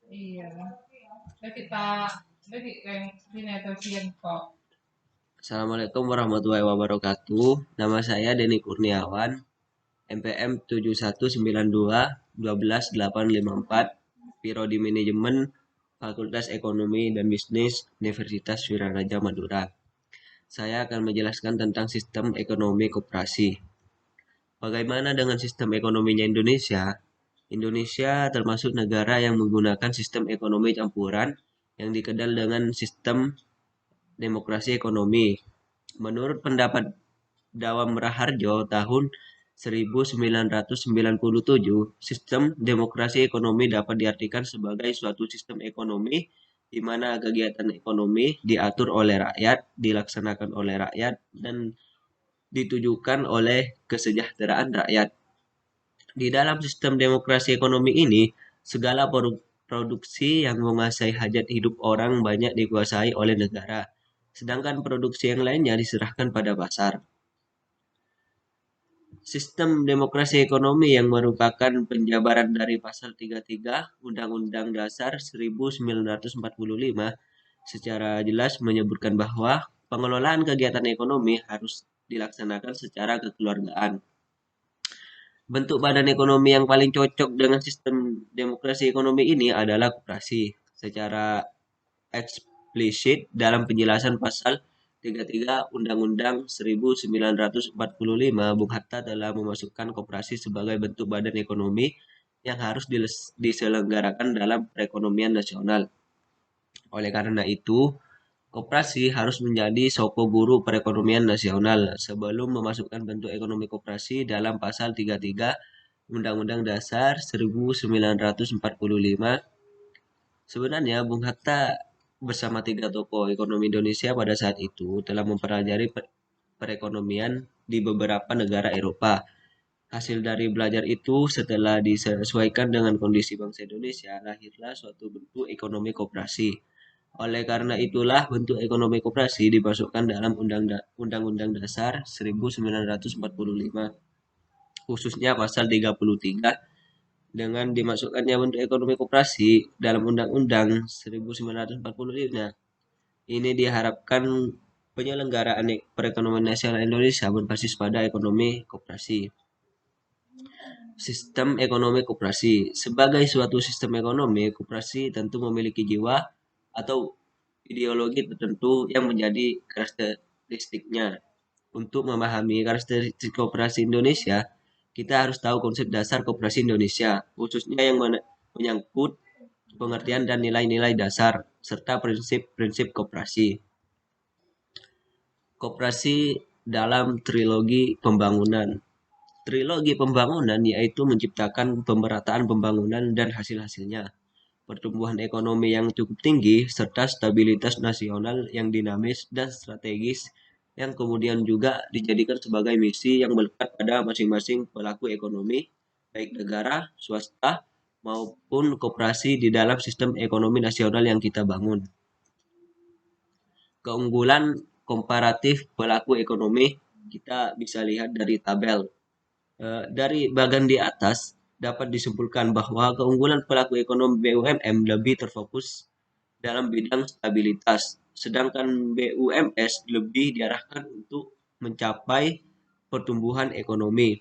Iya.แล้วkitaแล้วที่แรงที่ในตะเคียนเกาะ Assalamualaikum warahmatullahi wabarakatuh. Nama saya Denny Kurniawan, NPM 7192 12854, Prodi Manajemen, Fakultas Ekonomi dan Bisnis, Universitas Wiraraja Madura. Saya akan menjelaskan tentang sistem ekonomi koperasi. Bagaimana dengan sistem ekonominya Indonesia? Indonesia termasuk negara yang menggunakan sistem ekonomi campuran yang dikenal dengan sistem demokrasi ekonomi. Menurut pendapat Dawam Raharjo tahun 1997, sistem demokrasi ekonomi dapat diartikan sebagai suatu sistem ekonomi di mana kegiatan ekonomi diatur oleh rakyat, dilaksanakan oleh rakyat, dan ditujukan oleh kesejahteraan rakyat. Di dalam sistem demokrasi ekonomi ini, segala produksi yang menguasai hajat hidup orang banyak dikuasai oleh negara, sedangkan produksi yang lainnya diserahkan pada pasar. Sistem demokrasi ekonomi yang merupakan penjabaran dari Pasal 33 Undang-Undang Dasar 1945 secara jelas menyebutkan bahwa pengelolaan kegiatan ekonomi harus dilaksanakan secara kekeluargaan. Bentuk badan ekonomi yang paling cocok dengan sistem demokrasi ekonomi ini adalah koperasi. Secara eksplisit dalam penjelasan pasal 33 Undang-Undang 1945, Bung Hatta telah memasukkan koperasi sebagai bentuk badan ekonomi yang harus diselenggarakan dalam perekonomian nasional. Oleh karena itu, koperasi harus menjadi soko guru perekonomian nasional. Sebelum memasukkan bentuk ekonomi koperasi dalam pasal 33 Undang-Undang Dasar 1945, sebenarnya Bung Hatta bersama 3 tokoh ekonomi Indonesia pada saat itu telah mempelajari perekonomian di beberapa negara Eropa. Hasil dari belajar itu setelah disesuaikan dengan kondisi bangsa Indonesia, lahirlah suatu bentuk ekonomi koperasi. Oleh karena itulah bentuk ekonomi koperasi dimasukkan dalam Undang-Undang Dasar 1945, khususnya pasal 33. Dengan dimasukkannya bentuk ekonomi koperasi dalam Undang-Undang 1945, ini diharapkan penyelenggaraan perekonomian nasional Indonesia berbasis pada ekonomi koperasi. Sistem ekonomi koperasi. Sebagai suatu sistem ekonomi, koperasi tentu memiliki jiwa atau ideologi tertentu yang menjadi karakteristiknya. Untuk memahami karakteristik koperasi Indonesia, kita harus tahu konsep dasar koperasi Indonesia, khususnya yang menyangkut pengertian dan nilai-nilai dasar, serta prinsip-prinsip koperasi. Koperasi dalam trilogi pembangunan. Trilogi pembangunan yaitu menciptakan pemerataan pembangunan dan hasil-hasilnya, pertumbuhan ekonomi yang cukup tinggi, serta stabilitas nasional yang dinamis dan strategis yang kemudian juga dijadikan sebagai misi yang melekat pada masing-masing pelaku ekonomi, baik negara, swasta, maupun koperasi di dalam sistem ekonomi nasional yang kita bangun. Keunggulan komparatif pelaku ekonomi kita bisa lihat dari tabel. Dari bagian di atas dapat disimpulkan bahwa keunggulan pelaku ekonomi BUMN lebih terfokus dalam bidang stabilitas, sedangkan BUMS lebih diarahkan untuk mencapai pertumbuhan ekonomi.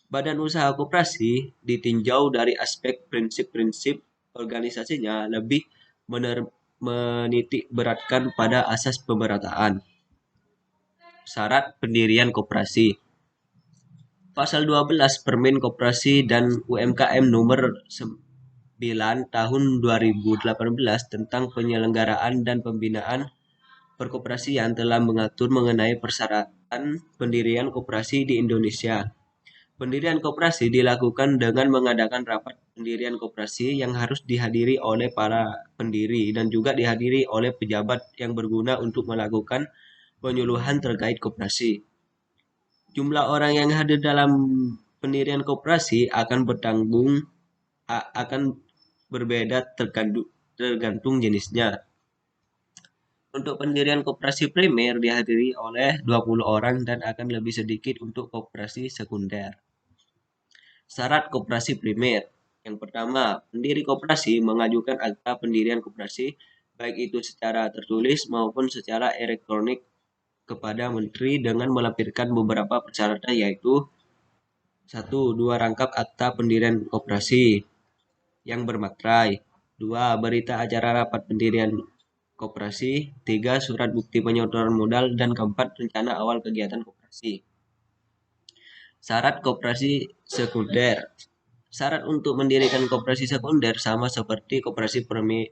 Badan usaha koperasi ditinjau dari aspek prinsip-prinsip organisasinya lebih menitik beratkan pada asas pemerataan. Syarat pendirian koperasi. Pasal 12 Permen Koperasi dan UMKM nomor 9 tahun 2018 tentang penyelenggaraan dan pembinaan perkoperasian telah mengatur mengenai persyaratan pendirian koperasi di Indonesia. Pendirian koperasi dilakukan dengan mengadakan rapat pendirian koperasi yang harus dihadiri oleh para pendiri dan juga dihadiri oleh pejabat yang berguna untuk melakukan penyuluhan terkait koperasi. Jumlah orang yang hadir dalam pendirian koperasi akan berbeda tergantung jenisnya. Untuk pendirian koperasi primer dihadiri oleh 20 orang dan akan lebih sedikit untuk koperasi sekunder. Syarat koperasi primer. Yang pertama, pendiri koperasi mengajukan akta pendirian koperasi baik itu secara tertulis maupun secara elektronik kepada menteri dengan melampirkan beberapa persyaratan yaitu satu, dua rangkap akta pendirian koperasi yang bermaterai. Dua, berita acara rapat pendirian koperasi. Tiga, surat bukti penyodoran modal. Dan keempat, rencana awal kegiatan koperasi. Syarat koperasi sekunder. Syarat untuk mendirikan koperasi sekunder sama seperti koperasi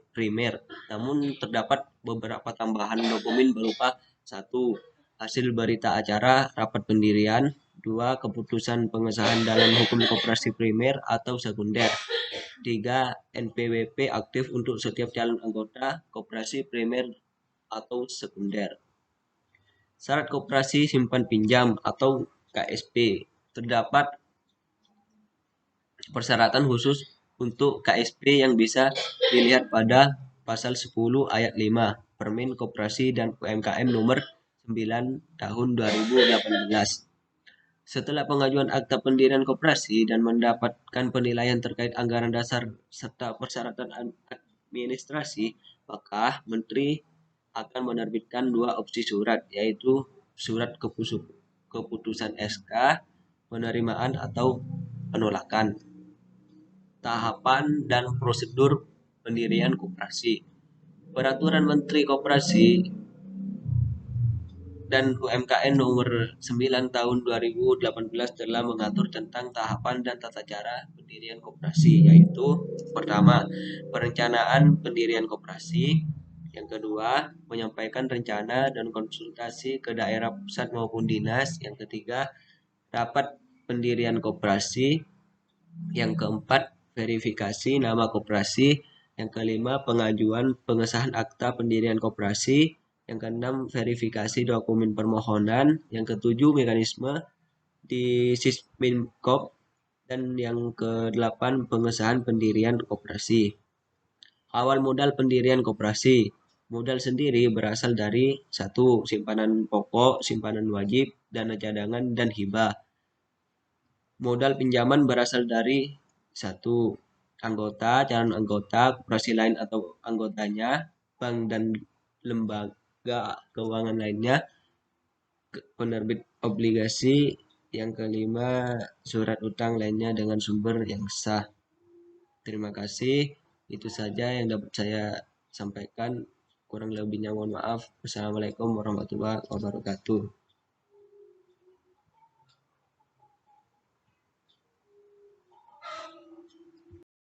primer, namun terdapat beberapa tambahan dokumen berupa satu, hasil berita acara rapat pendirian, dua, keputusan pengesahan dalam hukum koperasi primer atau sekunder, tiga, NPWP aktif untuk setiap calon anggota koperasi primer atau sekunder. Syarat koperasi simpan pinjam atau KSP. Terdapat persyaratan khusus untuk KSP yang bisa dilihat pada pasal 10 ayat 5 Permen Koperasi dan UMKM nomor 9 tahun 2018. Setelah pengajuan akta pendirian koperasi dan mendapatkan penilaian terkait anggaran dasar serta persyaratan administrasi, maka Menteri akan menerbitkan dua opsi surat, yaitu surat keputusan SK, penerimaan atau penolakan. Tahapan dan prosedur pendirian koperasi. Peraturan Menteri Koperasi dan UMKM nomor 9 tahun 2018 telah mengatur tentang tahapan dan tata cara pendirian koperasi, yaitu pertama, perencanaan pendirian koperasi, yang kedua, menyampaikan rencana dan konsultasi ke daerah pusat maupun dinas, yang ketiga, rapat pendirian koperasi, yang keempat, verifikasi nama koperasi, yang kelima, pengajuan pengesahan akta pendirian koperasi, yang keenam, verifikasi dokumen permohonan, yang ketujuh, mekanisme di Sisminkop, dan yang kedelapan, pengesahan pendirian koperasi. Awal modal pendirian koperasi. Modal sendiri berasal dari satu, simpanan pokok, simpanan wajib, dana cadangan, dan hibah. Modal pinjaman berasal dari satu, anggota, calon anggota, koperasi lain atau anggotanya, bank dan lembaga keuangan lainnya, penerbit obligasi, yang kelima, surat utang lainnya dengan sumber yang sah. Terima kasih. Itu saja yang dapat saya sampaikan. Kurang lebihnya mohon maaf. Wassalamualaikum warahmatullahi wabarakatuh.